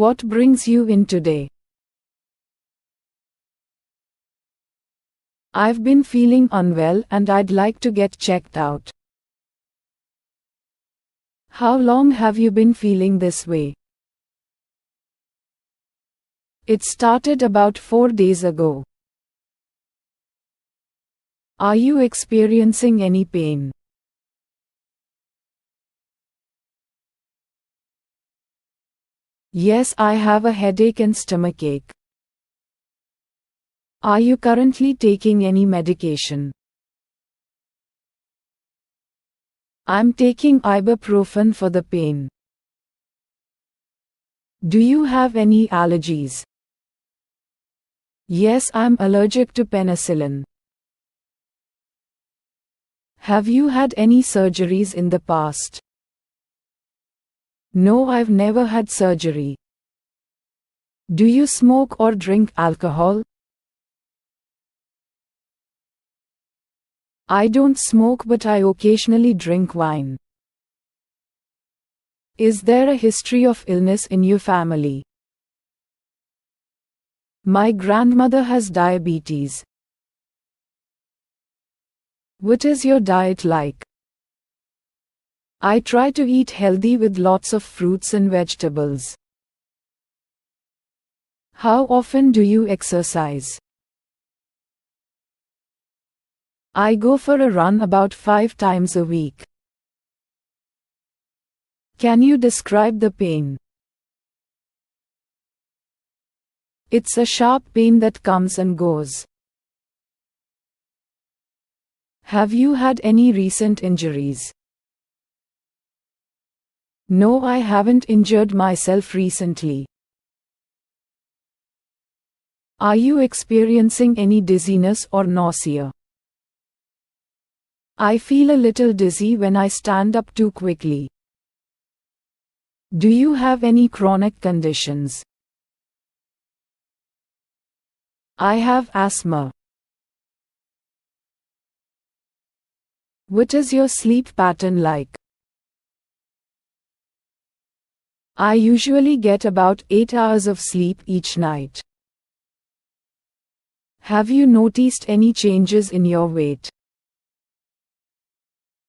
What brings you in today? I've been feeling unwell and I'd like to get checked out. How long have you been feeling this way? It started about 4 days ago. Are you experiencing any pain? Yes, I have a headache and stomachache. Are you currently taking any medication? I'm taking ibuprofen for the pain. Do you have any allergies? Yes, I'm allergic to penicillin. Have you had any surgeries in the past? No, I've never had surgery. Do you smoke or drink alcohol? I don't smoke, but I occasionally drink wine. Is there a history of illness in your family? My grandmother has diabetes. What is your diet like? I try to eat healthy with lots of fruits and vegetables. How often do you exercise? I go for a run about 5 times a week. Can you describe the pain? It's a sharp pain that comes and goes. Have you had any recent injuries? No, I haven't injured myself recently. Are you experiencing any dizziness or nausea? I feel a little dizzy when I stand up too quickly. Do you have any chronic conditions? I have asthma. What is your sleep pattern like? I usually get about 8 hours of sleep each night. Have you noticed any changes in your weight?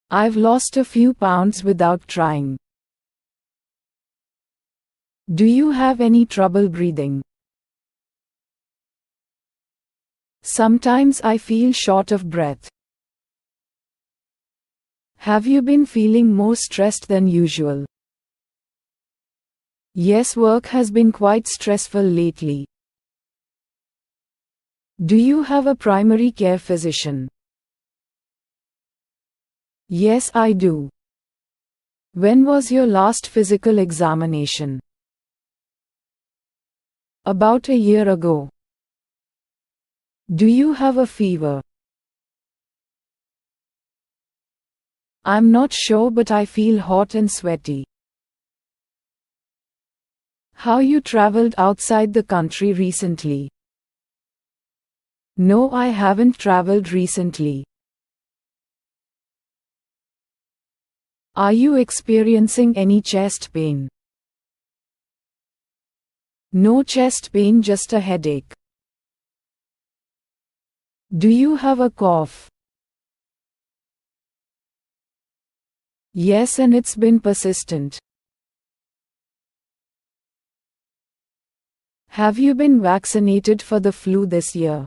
I've lost a few pounds without trying. Do you have any trouble breathing? Sometimes I feel short of breath. Have you been feeling more stressed than usual? Yes, work has been quite stressful lately. Do you have a primary care physician? Yes, I do. When was your last physical examination? About a year ago. Do you have a fever? I'm not sure, but I feel hot and sweaty. How you traveled outside the country recently? No, I haven't traveled recently. Are you experiencing any chest pain? No chest pain, just a headache. Do you have a cough? Yes, and it's been persistent. Have you been vaccinated for the flu this year?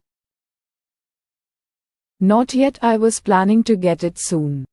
Not yet, I was planning to get it soon.